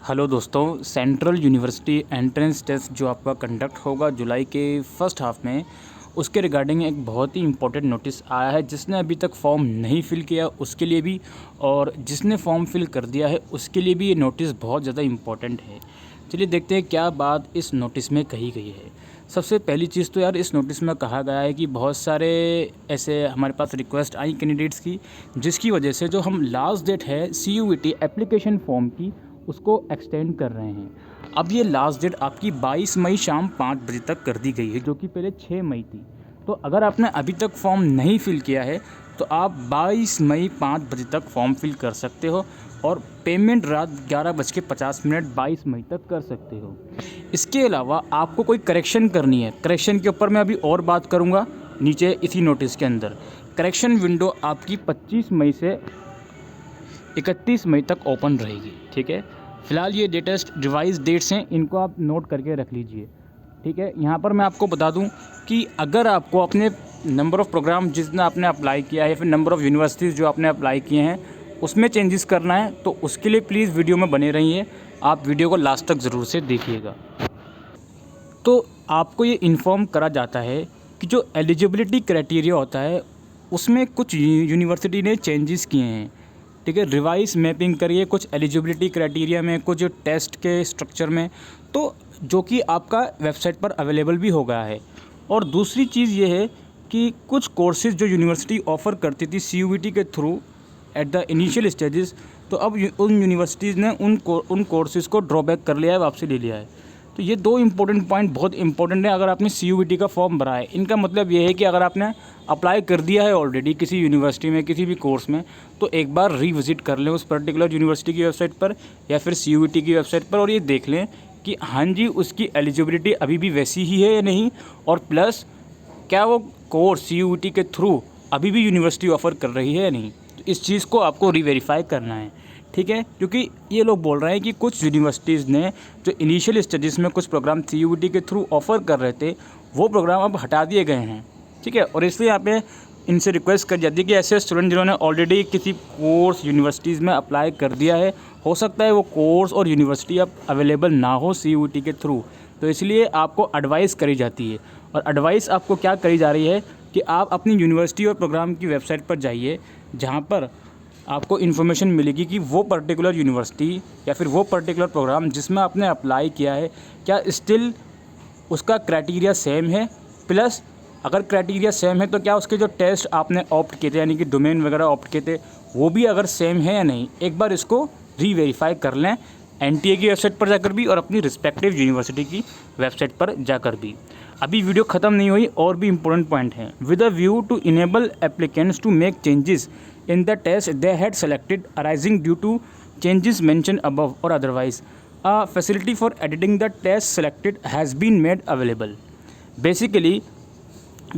Hello दोस्तों, central university entrance test जो आपका कंडक्ट होगा जुलाई के फर्स्ट हाफ में, उसके रिगार्डिंग एक बहुत ही इम्पोर्टेंट नोटिस आया है। जिसने अभी तक फॉर्म नहीं फिल किया उसके लिए भी, और जिसने फॉर्म फिल कर दिया है उसके लिए भी ये नोटिस बहुत ज़्यादा इम्पोर्टेंट है। चलिए देखते हैं क्या बात इस नोटिस में कही गई है। सबसे पहली चीज़ तो यार, इस नोटिस में कहा गया है कि बहुत सारे ऐसे हमारे पास रिक्वेस्ट आई कैंडिडेट्स की, जिसकी वजह से जो हम लास्ट डेट है CUET एप्लीकेशन फॉर्म की उसको एक्सटेंड कर रहे हैं। अब ये लास्ट डेट आपकी 22 मई शाम 5 बजे तक कर दी गई है, जो कि पहले 6 मई थी। तो अगर आपने अभी तक फॉर्म नहीं फिल किया है तो आप 22 मई 5 बजे तक फॉर्म फिल कर सकते हो, और पेमेंट रात 11:50 22 मई तक कर सकते हो। इसके अलावा आपको कोई करेक्शन करनी है, करेक्शन के ऊपर मैं अभी और बात करूँगा नीचे इसी नोटिस के अंदर। करेक्शन विंडो आपकी 25 मई से 31 मई तक ओपन रहेगी, ठीक है। फ़िलहाल ये लेटेस्ट रिवाइज डेट्स हैं, इनको आप नोट करके रख लीजिए, ठीक है। यहाँ पर मैं आपको बता दूँ कि अगर आपको अपने नंबर ऑफ़ प्रोग्राम जितना आपने अप्लाई किया है, या फिर नंबर ऑफ़ यूनिवर्सिटीज़ जो आपने अप्लाई किए हैं उसमें चेंजेस करना है, तो उसके लिए प्लीज़ वीडियो में बने रहिए। आप वीडियो को लास्ट तक ज़रूर से देखिएगा। तो आपको ये इन्फॉर्म करा जाता है कि जो एलिजिबिलिटी क्राइटेरिया होता है उसमें कुछ यूनिवर्सिटी ने चेंजेस किए हैं, ठीक है। रिवाइज मैपिंग करिए कुछ एलिजिबिलिटी क्राइटेरिया में, कुछ टेस्ट के स्ट्रक्चर में, तो जो कि आपका वेबसाइट पर अवेलेबल भी हो गया है। और दूसरी चीज़ ये है कि कुछ कोर्सेज़ जो यूनिवर्सिटी ऑफ़र करती थी CUET के through at the initial stages, तो अब उन यूनिवर्सिटीज़ ने उन कोर्सेज़ को ड्रॉबैक कर लिया है, वापसी ले लिया है। तो ये दो इंपॉर्टेंट पॉइंट बहुत इंपॉर्टेंट है। अगर आपने CUET का फॉर्म भरा है, इनका मतलब ये है कि अगर आपने अप्लाई कर दिया है ऑलरेडी किसी यूनिवर्सिटी में, किसी भी कोर्स में, तो एक बार रिविज़िट कर लें उस पर्टिकुलर यूनिवर्सिटी की वेबसाइट पर या फिर CUET की वेबसाइट पर, और ये देख लें कि हाँ जी उसकी एलिजिबिलिटी अभी भी वैसी ही है या नहीं, और प्लस क्या वो कोर्स CUET के थ्रू अभी भी यूनिवर्सिटी ऑफ़र कर रही है या नहीं। तो इस चीज़ को आपको रीवेरीफाई करना है, ठीक है। क्योंकि ये लोग बोल रहे हैं कि कुछ यूनिवर्सिटीज़ ने जो इनिशियल स्टेजेस में कुछ प्रोग्राम CUET के थ्रू ऑफ़र कर रहे थे, वो प्रोग्राम अब हटा दिए गए हैं, ठीक है। और इसलिए यहाँ पे इनसे रिक्वेस्ट कर जाती है कि ऐसे स्टूडेंट जिन्होंने ऑलरेडी किसी कोर्स यूनिवर्सिटीज़ में अप्लाई कर दिया है, हो सकता है वो कोर्स और यूनिवर्सिटी अब अवेलेबल ना हो CUET के थ्रू, तो इसलिए आपको एडवाइस करी जाती है। और एडवाइस आपको क्या करी जा रही है कि आप अपनी यूनिवर्सिटी और प्रोग्राम की वेबसाइट पर जाइए, जहाँ पर आपको इन्फॉर्मेशन मिलेगी कि वो पर्टिकुलर यूनिवर्सिटी या फिर वो पर्टिकुलर प्रोग्राम जिसमें आपने अप्लाई किया है, क्या स्टिल उसका क्राइटेरिया सेम है, प्लस अगर क्राइटेरिया सेम है तो क्या उसके जो टेस्ट आपने ऑप्ट किए थे, यानी कि डोमेन वगैरह ऑप्ट किए थे, वो भी अगर सेम है या नहीं, एक बार इसको रीवेरीफाई कर लें NTA की वेबसाइट पर जाकर भी और अपनी रिस्पेक्टिव यूनिवर्सिटी की वेबसाइट पर जाकर भी। अभी वीडियो ख़त्म नहीं हुई, और भी इंपॉर्टेंट पॉइंट हैं। With a view to enable applicants to make changes in the test they had selected arising due to changes mentioned above or otherwise, a facility for editing the test selected has been made available। Basically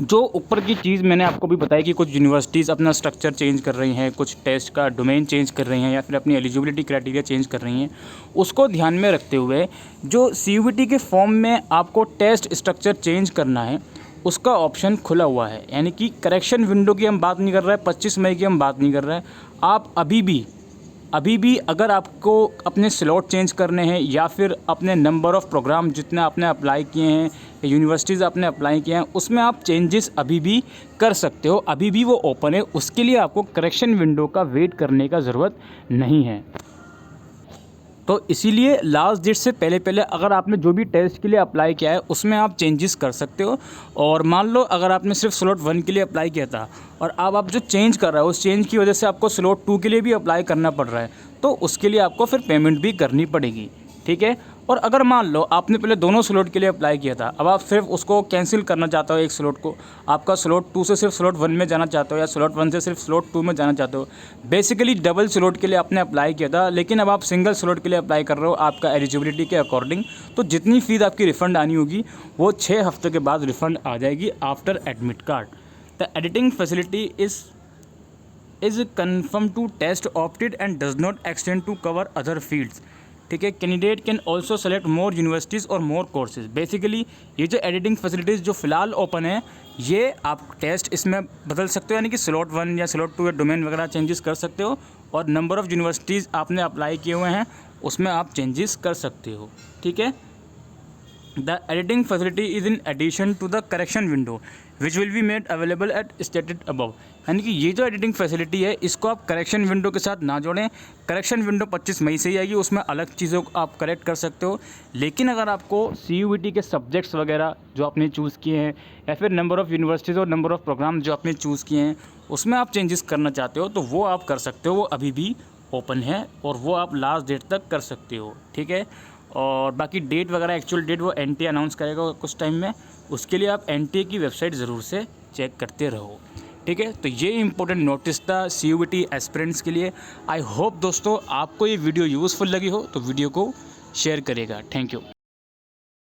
जो ऊपर की चीज़ मैंने आपको भी बताई कि कुछ universities अपना स्ट्रक्चर चेंज कर रही हैं, कुछ टेस्ट का डोमेन चेंज कर रही हैं, या फिर अपनी एलिजिबिलिटी क्राइटेरिया चेंज कर रही हैं, उसको ध्यान में रखते हुए जो CUET के फॉर्म में आपको टेस्ट स्ट्रक्चर चेंज करना है उसका ऑप्शन खुला हुआ है। यानी कि करेक्शन विंडो की हम बात नहीं कर रहे हैं, 25 मई की हम बात नहीं कर रहे हैं। आप अभी भी अगर आपको अपने स्लॉट चेंज करने हैं, या फिर अपने नंबर ऑफ़ प्रोग्राम जितने आपने अप्लाई किए हैं, यूनिवर्सिटीज़ आपने अप्लाई किए हैं, उसमें आप चेंजेस अभी भी कर सकते हो, अभी भी वो ओपन है। उसके लिए आपको करेक्शन विंडो का वेट करने का ज़रूरत नहीं है। तो इसीलिए लास्ट डेट से पहले अगर आपने जो भी टेस्ट के लिए अप्लाई किया है उसमें आप चेंजेस कर सकते हो। और मान लो अगर आपने सिर्फ स्लॉट 1 के लिए अप्लाई किया था, और अब आप जो चेंज कर रहे हो उस चेंज की वजह से आपको स्लॉट 2 के लिए भी अप्लाई करना पड़ रहा है, तो उसके लिए आपको फिर पेमेंट भी करनी पड़ेगी, ठीक है। और अगर मान लो आपने पहले दोनों स्लॉट के लिए अप्लाई किया था, अब आप सिर्फ उसको कैंसिल करना चाहते हो, एक स्लॉट को, आपका स्लॉट 2 से सिर्फ स्लॉट 1 में जाना चाहते हो, या स्लॉट 1 से सिर्फ स्लॉट 2 में जाना चाहते हो, बेसिकली डबल स्लॉट के लिए आपने अप्लाई किया था, लेकिन अब आप सिंगल स्लॉट के लिए अप्लाई कर रहे हो आपका एलिजिबिलिटी के अकॉर्डिंग, तो जितनी फ़ीस आपकी रिफ़ंड आनी होगी वो 6 हफ्ते के बाद रिफ़ंड आ जाएगी after admit card. The editing facility is confirm to test opted and does not extend to cover other fields, ठीक है। Candidate can also select more universities और मोर कोर्सेज। बेसिकली ये जो एडिटिंग फैसिलिटीज़ जो फ़िलहाल open है, ये आप टेस्ट इसमें बदल सकते हो, यानी कि स्लॉट 1 या स्लॉट 2 या डोमेन वगैरह चेंजेस कर सकते हो, और नंबर ऑफ़ यूनिवर्सिटीज़ आपने अप्लाई किए हुए हैं उसमें आप चेंजेस कर सकते हो। ठीक है। The editing facility is in addition to the correction window which will be made available at stated above. यानी कि ये जो एडिटिंग फैसिलिटी है इसको आप करेक्शन विंडो के साथ ना जोड़ें। करेक्शन विंडो 25 मई से ही आएगी, उसमें अलग चीज़ों को आप करेक्ट कर सकते हो। लेकिन अगर आपको CUET के सब्जेक्ट्स वगैरह जो आपने चूज़ किए हैं या फिर नंबर ऑफ़ यूनिवर्सिटीज़ और नंबर ऑफ़ प्रोग्राम जो आपने चूज़ किए हैं उसमें आप चेंजेस करना चाहते हो तो वो आप कर सकते हो, वो अभी भी ओपन है और वो आप लास्ट डेट तक कर सकते हो। ठीक है। और बाकी डेट वगैरह एक्चुअल डेट वो NTA अनाउंस करेगा कुछ टाइम में, उसके लिए आप NTA की वेबसाइट ज़रूर से चेक करते रहो। ठीक है। तो ये इंपॉर्टेंट नोटिस था CUET एस्पिरेंट्स के लिए। आई होप दोस्तों आपको ये वीडियो यूज़फुल लगी हो तो वीडियो को शेयर करिएगा। Thank you.